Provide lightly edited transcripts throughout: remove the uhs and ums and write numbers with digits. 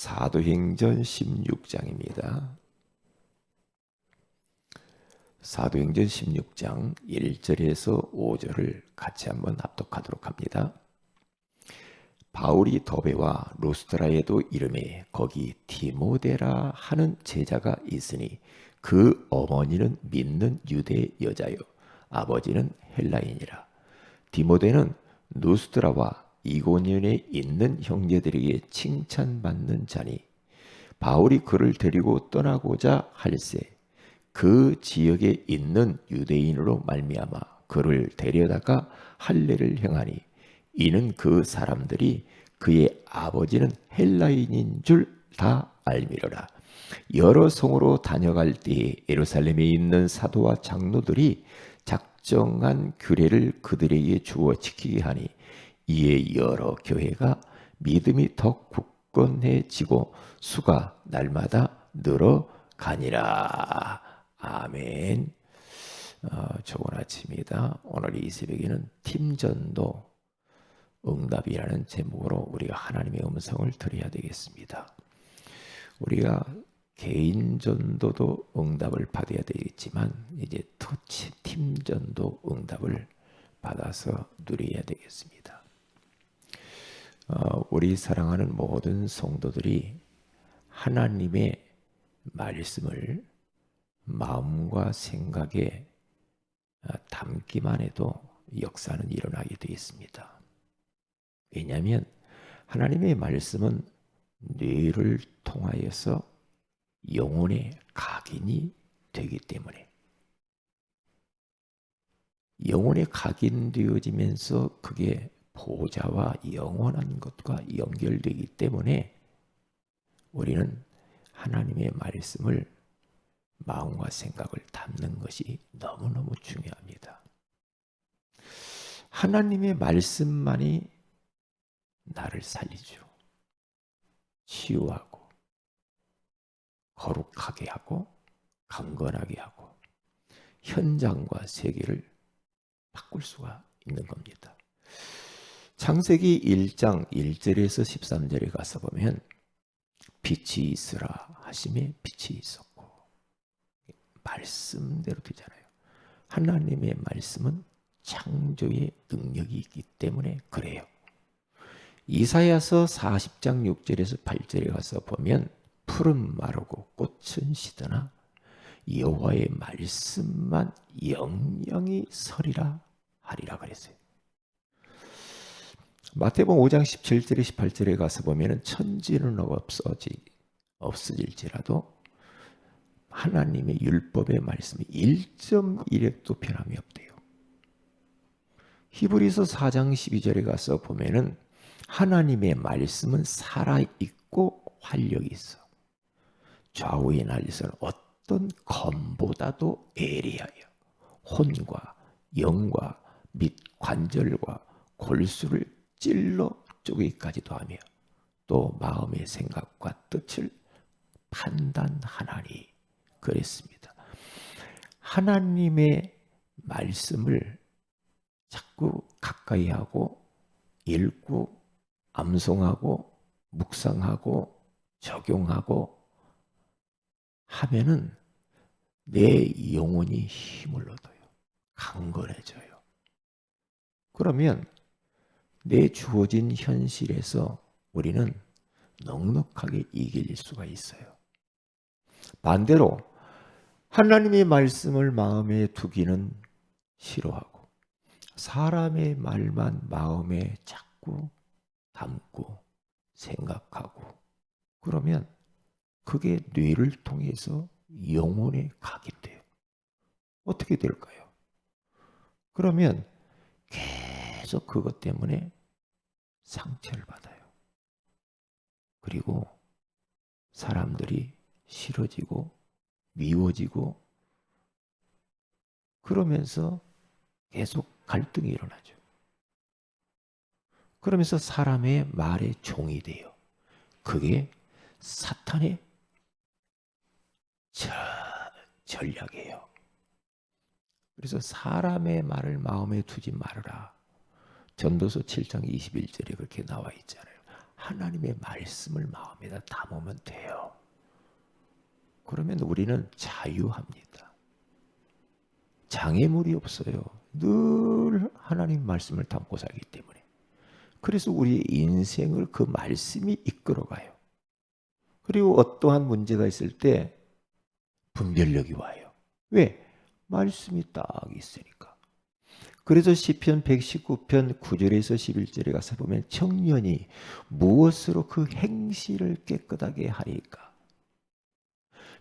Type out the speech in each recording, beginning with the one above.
사도행전 16장입니다. 사도행전 16장 1절에서 5절을 같이 한번 합독하도록 합니다. 바울이 더베와 루스드라에도 이름에 거기 디모데라 하는 제자가 있으니 그 어머니는 믿는 유대 여자요 아버지는 헬라인이라. 디모데는 루스드라와 이고니온에 있는 형제들에게 칭찬받는 자니 바울이 그를 데리고 떠나고자 할세 그 지역에 있는 유대인으로 말미암아 그를 데려다가 할례를 행하니 이는 그 사람들이 그의 아버지는 헬라인인 줄 다 알미러라. 여러 성으로 다녀갈 때에 예루살렘에 있는 사도와 장로들이 작정한 규례를 그들에게 주어 지키게 하니 이에 여러 교회가 믿음이 더 굳건해지고 수가 날마다 늘어가니라. 아멘. 좋은 아침입니다. 오늘 이 새벽에는 팀전도 응답이라는 제목으로 우리가 하나님의 음성을 들어야 되겠습니다. 우리가 개인 전도도 응답을 받아야 되겠지만 이제 팀 전도 응답을 받아서 누려야 되겠습니다. 우리 사랑하는 모든 성도들이 하나님의 말씀을 마음과 생각에 담기만 해도 역사는 일어나게 되어 있습니다. 왜냐하면 하나님의 말씀은 뇌를 통하여서 영혼의 각인이 되기 때문에 영혼에 각인되어지면서 그게 보좌와 영원한 것과 연결되기 때문에 우리는 하나님의 말씀을 마음과 생각을 담는 것이 너무너무 중요합니다. 하나님의 말씀만이 나를 살리죠. 치유하고 거룩하게 하고 강건하게 하고 현장과 세계를 바꿀 수가 있는 겁니다. 창세기 1장 1절에서 13절에 가서 보면 빛이 있으라 하심에 빛이 있었고 말씀대로 되잖아요. 하나님의 말씀은 창조의 능력이 있기 때문에 그래요. 이사야서 40장 6절에서 8절에 가서 보면 풀은 마르고 꽃은 시드나 여호와의 말씀만 영영이 서리라 하리라 그랬어요. 마태복음 5장 17절에 18절에 가서 보면 천지는 없어질지라도 하나님의 율법의 말씀이 1.1획도 변함이 없대요. 히브리서 4장 12절에 가서 보면은 하나님의 말씀은 살아있고 활력이 있어. 좌우의 날리서는 어떤 검보다도 예리하여 혼과 영과 및 관절과 골수를 찔러 쪼개기까지도 하며 또 마음의 생각과 뜻을 판단하나니 그랬습니다. 하나님의 말씀을 자꾸 가까이 하고 읽고 암송하고 묵상하고 적용하고 하면은 내 영혼이 힘을 얻어요. 강건해져요. 그러면 내 주어진 현실에서 우리는 넉넉하게 이길 수가 있어요. 반대로 하나님의 말씀을 마음에 두기는 싫어하고 사람의 말만 마음에 자꾸 담고 생각하고 그러면 그게 뇌를 통해서 영혼에 각인돼요. 어떻게 될까요? 그러면 계속 그것 때문에 상처를 받아요. 그리고 사람들이 싫어지고 미워지고 그러면서 계속 갈등이 일어나죠. 그러면서 사람의 말의 종이 돼요. 그게 사탄의 전략이에요. 그래서 사람의 말을 마음에 두지 말아라. 전도서 7장 21절에 그렇게 나와 있잖아요. 하나님의 말씀을 마음에다 담으면 돼요. 그러면 우리는 자유합니다. 장애물이 없어요. 늘 하나님 말씀을 담고 살기 때문에. 그래서 우리의 인생을 그 말씀이 이끌어가요. 그리고 어떠한 문제가 있을 때 분별력이 와요. 왜? 말씀이 딱 있으니까. 그래서 시편 119편 9절에서 11절에 가서 보면 청년이 무엇으로 그 행실을 깨끗하게 하리까?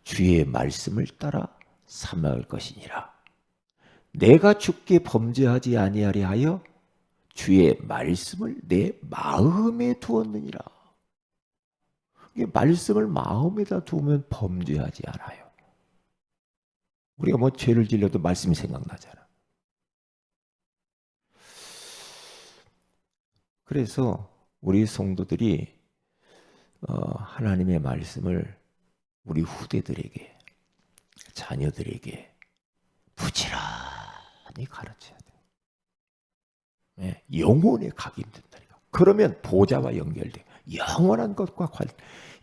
주의 말씀을 따라 삼할 것이니라. 내가 주께 범죄하지 아니하리 하여 주의 말씀을 내 마음에 두었느니라. 말씀을 마음에다 두면 범죄하지 않아요. 우리가 뭐 죄를 지려도 말씀이 생각나잖아. 그래서 우리 성도들이 하나님의 말씀을 우리 후대들에게, 자녀들에게 부지런히 가르쳐야 돼요. 네, 영혼에 가기 힘든다니까. 그러면 보좌와 연결돼 영원한 것과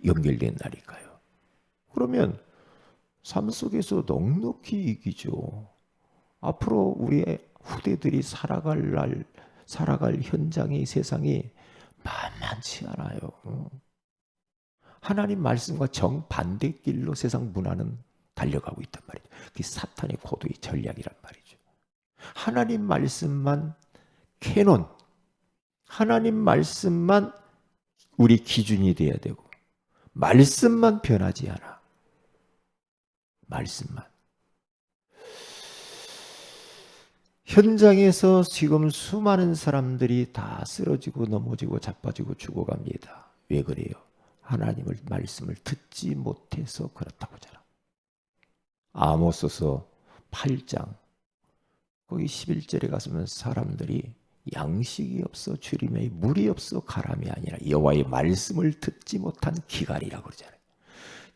연결된다니까요. 그러면 삶 속에서 넉넉히 이기죠. 앞으로 우리의 후대들이 살아갈 현장이, 세상이 만만치 않아요. 하나님 말씀과 정반대 길로 세상 문화는 달려가고 있단 말이죠. 그게 사탄의 고도의 전략이란 말이죠. 하나님 말씀만 캐논, 하나님 말씀만 우리 기준이 돼야 되고, 말씀만 변하지 않아. 말씀만. 현장에서 지금 수많은 사람들이 다 쓰러지고 넘어지고 자빠지고 죽어갑니다. 왜 그래요? 하나님의 말씀을 듣지 못해서 그렇다고잖아. 아모스서 8장 거기 11절에 가서는 사람들이 양식이 없어 주림에 물이 없어 가람이 아니라 여호와의 말씀을 듣지 못한 기갈이라고 그러잖아요.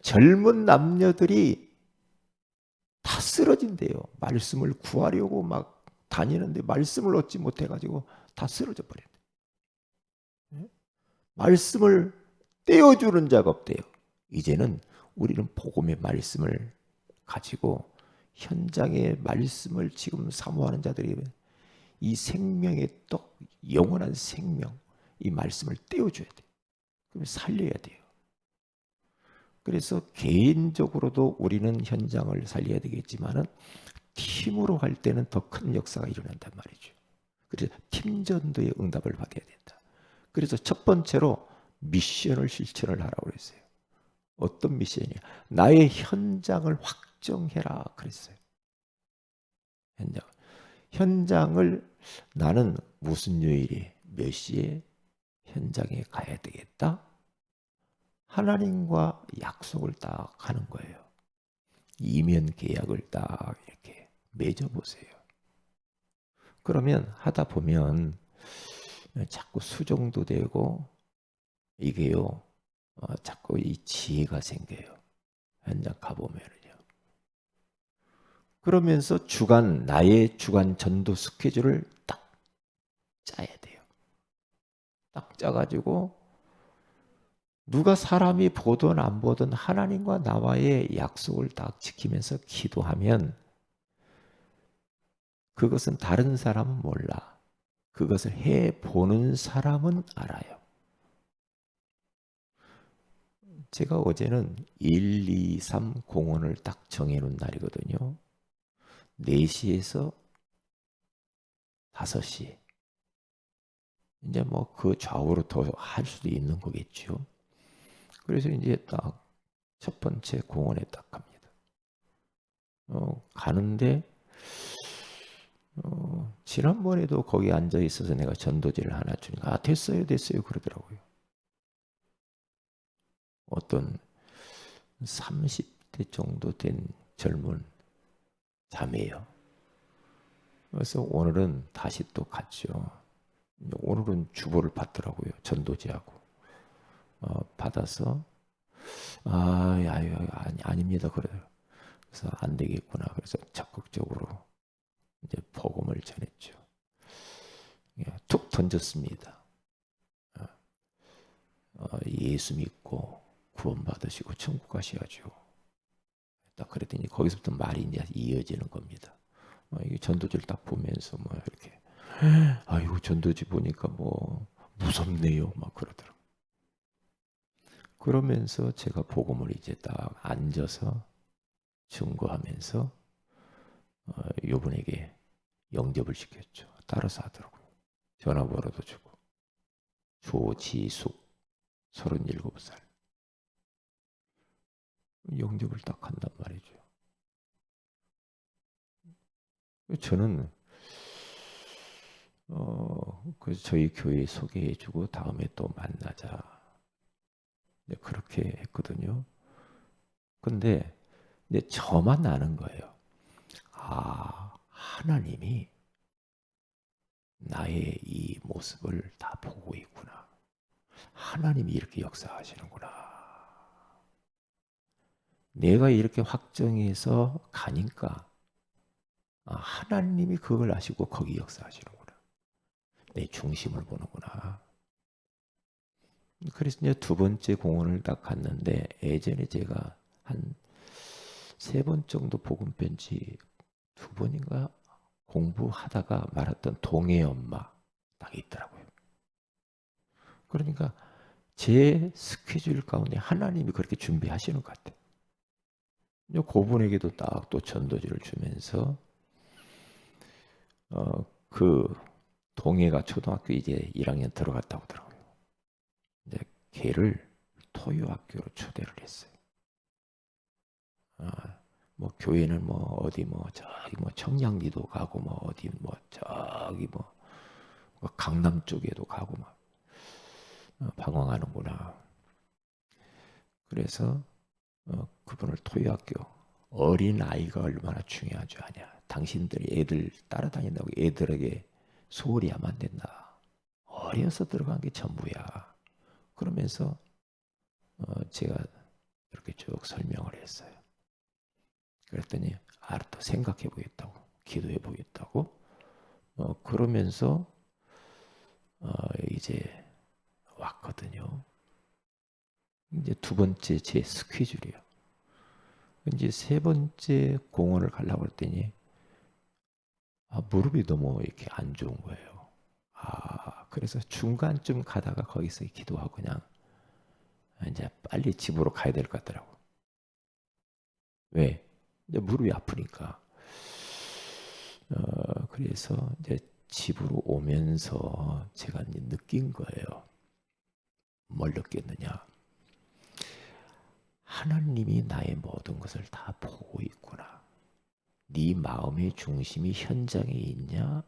젊은 남녀들이 다 쓰러진대요. 말씀을 구하려고 막 다니는데 말씀을 얻지 못해가지고 다 쓰러져 버렸대요. 말씀을 떼어주는 자가 없대요. 이제는 우리는 복음의 말씀을 가지고 현장의 말씀을 지금 사모하는 자들이 이 생명의 떡, 영원한 생명, 이 말씀을 떼어줘야 돼요. 그럼 살려야 돼요. 그래서 개인적으로도 우리는 현장을 살려야 되겠지만은 팀으로 할 때는 더 큰 역사가 일어난단 말이죠. 그래서 팀전도의 응답을 받아야 된다. 그래서 첫 번째로 미션을 실천을 하라고 그랬어요. 어떤 미션이냐? 나의 현장을 확정해라 그랬어요. 현장을 나는 무슨 요일에 몇 시에 현장에 가야 되겠다? 하나님과 약속을 딱 하는 거예요. 이면 계약을 딱 이렇게 맺어보세요. 그러면 하다 보면 자꾸 수정도 되고 이게요, 자꾸 이 지혜가 생겨요. 현장 가보면은요. 그러면서 나의 주간 전도 스케줄을 딱 짜야 돼요. 딱 짜가지고 누가 사람이 보든 안 보든 하나님과 나와의 약속을 딱 지키면서 기도하면 그것은 다른 사람은 몰라. 그것을 해보는 사람은 알아요. 제가 어제는 1, 2, 3 공원을 딱 정해놓은 날이거든요. 4시에서 5시. 이제 뭐 그 좌우로 더 할 수도 있는 거겠죠. 그래서 이제 딱 첫 번째 공원에 딱 갑니다. 가는데 지난번에도 거기 앉아 있어서 내가 전도지를 하나 주니까 됐어요 그러더라고요. 어떤 30대 정도 된 젊은 자매예요. 그래서 오늘은 다시 또 갔죠. 오늘은 주보를 받더라고요. 전도지하고 받아서 아닙니다 그래요. 그래서 안 되겠구나. 그래서 적극적으로 이제 복음을 전했죠. 툭 던졌습니다. 예수 믿고 구원받으시고 천국 가셔야죠. 딱 그랬더니 거기서부터 말이 이제 이어지는 겁니다. 이게 전도지를 딱 보면서 뭐 이렇게 아이고 전도지 보니까 뭐 무섭네요 막 그러더라고. 그러면서 제가 복음을 이제 딱 앉아서 증거하면서 요분에게 영접을 시켰죠. 따라서 하더라고요. 전화번호도 주고. 조지숙 37살. 영접을 딱 한단 말이죠. 저는 그래서 저희 교회 소개해주고 다음에 또 만나자. 그렇게 했거든요. 근데 이제 저만 아는 거예요. 아, 하나님이 나의 이 모습을 다 보고 있구나. 하나님이 이렇게 역사하시는구나. 내가 이렇게 확정해서 가니까 하나님이 그걸 아시고 거기 역사하시는구나. 내 중심을 보는구나. 그래서 이제 두 번째 공원을 딱 갔는데 예전에 제가 한 3번 정도 복음 편지 2번인가 공부하다가 말았던 동해 엄마 딱 있더라고요. 그러니까 제 스케줄 가운데 하나님이 그렇게 준비하시는 것 같아요. 그분에게도 딱 또 전도지를 주면서 그 동해가 초등학교 이제 1학년 들어갔다고 하더라고요. 이제 걔를 토요학교로 초대를 했어요. 뭐 교회는 뭐 어디 뭐 저기 뭐 청량리도 가고 뭐 어디 뭐 저기 뭐 강남 쪽에도 가고 막 방황하는구나. 그래서 그분을 토요학교 어린 아이가 얼마나 중요하지 아냐. 당신들이 애들 따라다닌다고 애들에게 소홀히 하면 안 된다. 어려서 들어간 게 전부야. 그러면서 제가 이렇게 쭉 설명을 했어요. 그랬더니 알았다 생각해 보겠다고 기도해 보겠다고 그러면서 이제 왔거든요. 이제 두 번째 제 스케줄이에요. 이제 세 번째 공원을 가려고 했더니 무릎이 너무 이렇게 안 좋은 거예요. 그래서 중간쯤 가다가 거기서 기도하고 그냥 이제 빨리 집으로 가야 될 것 같더라고. 왜? 이제 무릎이 아프니까. 그래서 이제 집으로 오면서 제가 이제 느낀 거예요. 뭘 느꼈느냐? 하나님이 나의 모든 것을 다 보고 있구나. 네 마음의 중심이 현장에 있냐?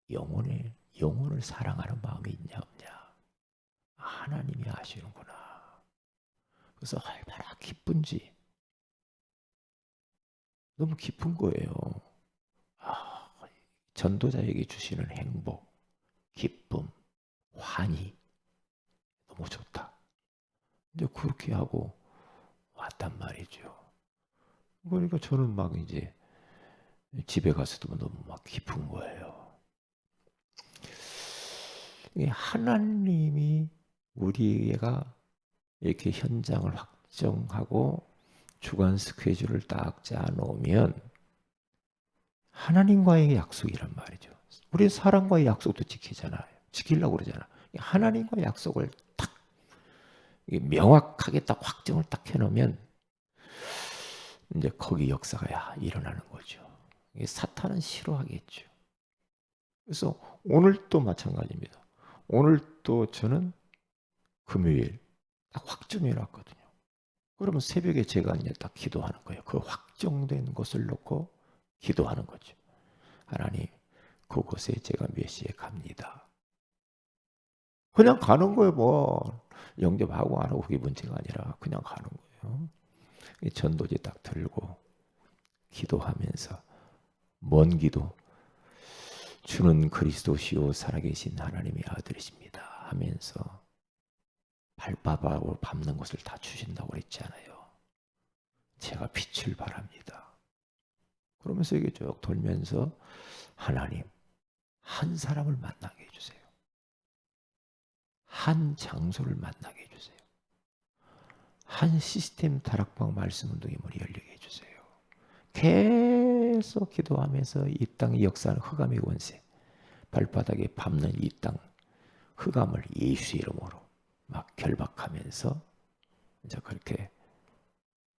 영혼을 사랑하는 마음이 있냐 없냐? 하나님이 아시는구나. 그래서 얼마나 기쁜지 너무 기쁜 거예요. 전도자에게 주시는 행복, 기쁨, 환희 너무 좋다. 이제 그렇게 하고 왔단 말이죠. 그러니까 저는 막 이제 집에 가서도 너무 막 기쁜 거예요. 하나님이 우리가 이렇게 현장을 확정하고 주간 스케줄을 딱 짜놓으면 하나님과의 약속이란 말이죠. 우리 사람과의 약속도 지키잖아요. 지키려고 그러잖아. 하나님과의 약속을 딱 명확하게 딱 확정을 딱 해놓으면 이제 거기 역사가 일어나는 거죠. 사탄은 싫어하겠죠. 그래서 오늘 또 마찬가지입니다. 오늘 또 저는 금요일 딱 확정해 놨거든요. 그러면 새벽에 제가 이제 딱 기도하는 거예요. 그 확정된 것을 놓고 기도하는 거죠. 하나님, 그곳에 제가 몇 시에 갑니다. 그냥 가는 거예요. 뭐 영접하고 안 하고 그게 문제가 아니라 그냥 가는 거예요. 전도지 딱 들고 기도하면서 먼 기도 주는 그리스도시요 살아계신 하나님의 아들이십니다 하면서 발바닥으로 밟는 것을 다 주신다고 그랬잖아요. 제가 빛을 바랍니다. 그러면서 이게 쭉 돌면서 하나님 한 사람을 만나게 해주세요. 한 장소를 만나게 해주세요. 한 시스템 다락방 말씀 운동의 문이 열리게 해주세요. 계속 기도하면서 이 땅의 역사는 흑암의 권세, 발바닥에 밟는 이 땅 흑암을 예수의 이름으로 막 결박하면서 이제 그렇게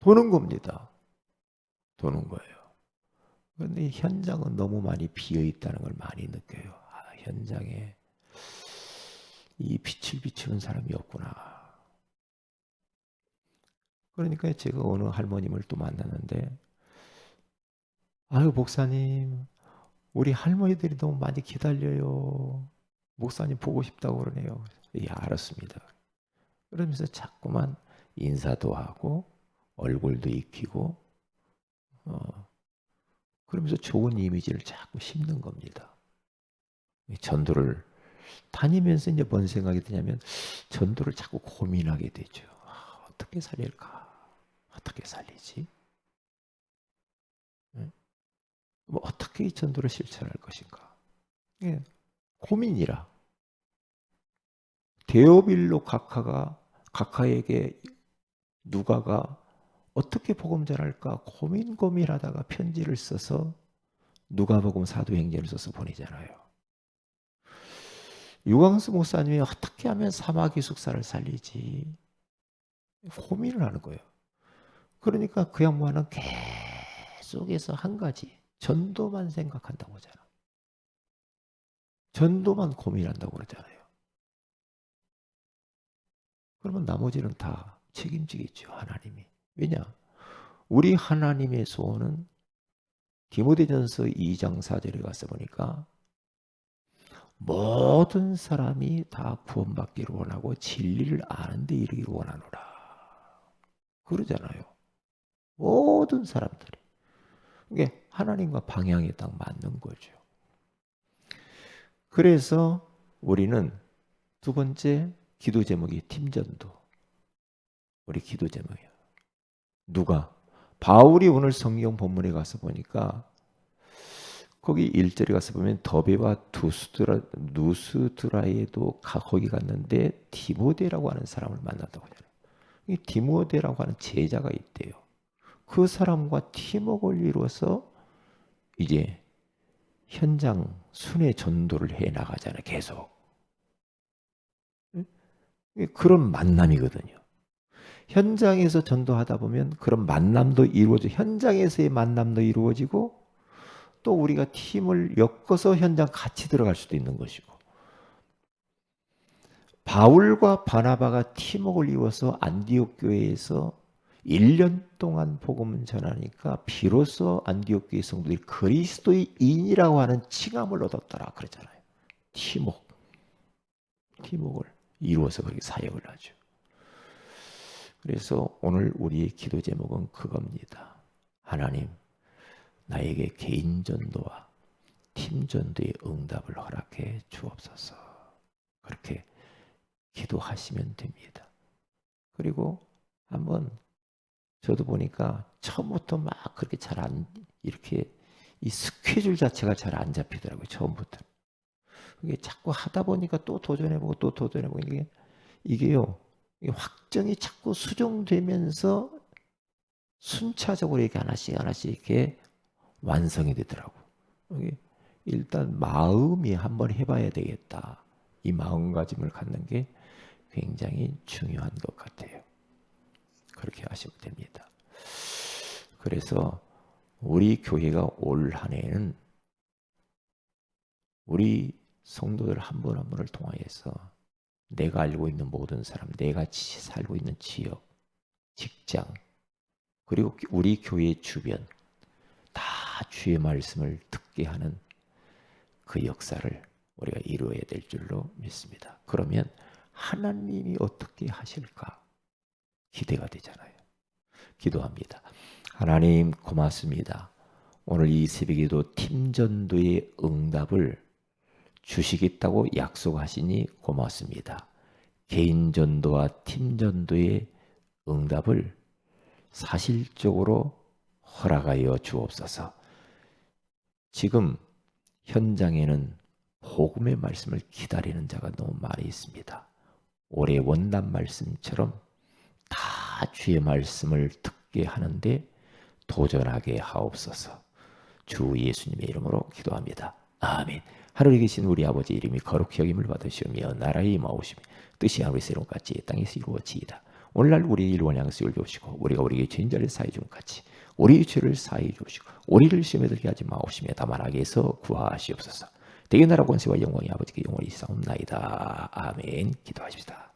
도는 겁니다. 도는 거예요. 그런데 현장은 너무 많이 비어 있다는 걸 많이 느껴요. 아, 현장에 이 빛을 비추는 사람이 없구나. 그러니까 제가 어느 할머님을 또 만났는데, 아유 목사님, 우리 할머니들이 너무 많이 기다려요. 목사님 보고 싶다고 그러네요. 예, 알았습니다. 그러면서 자꾸만 인사도 하고 얼굴도 익히고 그러면서 좋은 이미지를 자꾸 심는 겁니다. 전도를 다니면서 이제 뭔 생각이 드냐면 전도를 자꾸 고민하게 되죠. 아, 어떻게 살릴까? 어떻게 살리지? 뭐 어떻게 이 전도를 실천할 것인가? 예, 고민이라. 데오빌로 각하에게 누가가 어떻게 복음 전할까 고민하다가 편지를 써서 누가복음 사도행전을 써서 보내잖아요. 유광수 목사님이 어떻게 하면 사마 기숙사를 살리지 고민을 하는 거예요. 그러니까 그 양반은 계속해서 한 가지 전도만 생각한다고 하잖아. 전도만 고민한다고 그러잖아요. 그러면 나머지는 다 책임지겠죠, 하나님이. 왜냐? 우리 하나님의 소원은 디모데전서 2장 4절에 가서 보니까 모든 사람이 다 구원받기를 원하고 진리를 아는 데 이르기를 원하노라. 그러잖아요. 모든 사람들이. 이게 하나님과 방향이 딱 맞는 거죠. 그래서 우리는 두 번째 기도 제목이 팀전도. 우리 기도 제목이에요. 누가? 바울이 오늘 성경 본문에 가서 보니까 거기 1절에 가서 보면 더베와 누스드라에도 거기 갔는데 디모데라고 하는 사람을 만났다고 하잖아요. 이 디모데라고 하는 제자가 있대요. 그 사람과 팀워크를 이루어서 이제 현장 순회 전도를 해 나가잖아요. 계속. 그런 만남이거든요. 현장에서 전도하다 보면 그런 만남도 이루어지고 현장에서의 만남도 이루어지고 또 우리가 팀을 엮어서 현장 같이 들어갈 수도 있는 것이고 바울과 바나바가 팀워크를 이루어서 안디옥 교회에서 1년 동안 복음을 전하니까 비로소 안디옥 교회 성도들이 그리스도인이라고 하는 칭함을 얻었더라 그러잖아요. 팀워크를 이루어서 그렇게 사역을 하죠. 그래서 오늘 우리의 기도 제목은 그겁니다. 하나님, 나에게 개인 전도와 팀 전도의 응답을 허락해 주옵소서. 그렇게 기도하시면 됩니다. 그리고 한번 저도 보니까 처음부터 막 그렇게 잘 안 이렇게 이 스케줄 자체가 잘 안 잡히더라고요. 처음부터. 이게 자꾸 하다 보니까 또 도전해보고 또 도전해보고 이게요. 확정이 자꾸 수정되면서 순차적으로 이렇게 하나씩 이렇게 완성이 되더라고. 일단 마음이 한번 해봐야 되겠다. 이 마음가짐을 갖는 게 굉장히 중요한 것 같아요. 그렇게 하시면 됩니다. 그래서 우리 교회가 올 한 해는 우리 성도들 한 분 한 분을 통하여서 내가 알고 있는 모든 사람, 내가 살고 있는 지역, 직장, 그리고 우리 교회 주변 다 주의 말씀을 듣게 하는 그 역사를 우리가 이루어야 될 줄로 믿습니다. 그러면 하나님이 어떻게 하실까 기대가 되잖아요. 기도합니다. 하나님 고맙습니다. 오늘 이 새벽에도 팀전도의 응답을 주시겠다고 약속하시니 고맙습니다. 개인전도와 팀전도의 응답을 사실적으로 허락하여 주옵소서. 지금 현장에는 복음의 말씀을 기다리는 자가 너무 많이 있습니다. 올해 원단 말씀처럼 다 주의 말씀을 듣게 하는데 도전하게 하옵소서. 주 예수님의 이름으로 기도합니다. 아멘. 하늘에 계신 우리 아버지 이름이 거룩히 여김을 받으시오며 나라의 임하오시며 뜻이 하늘에서 이룬 같이 땅에서 이루어지이다. 오늘날 우리의 일원 양식을 주시고 우리가 우리에게 죄인자를 사해 준 같이 우리의 죄를 사해 주시고 우리를 시험에 들게 하지 마옵시며 다만 악에서 구하시옵소서. 대개 나라 권세와 영광이 아버지께 영원히 있사옵나이다. 아멘. 기도하십시다.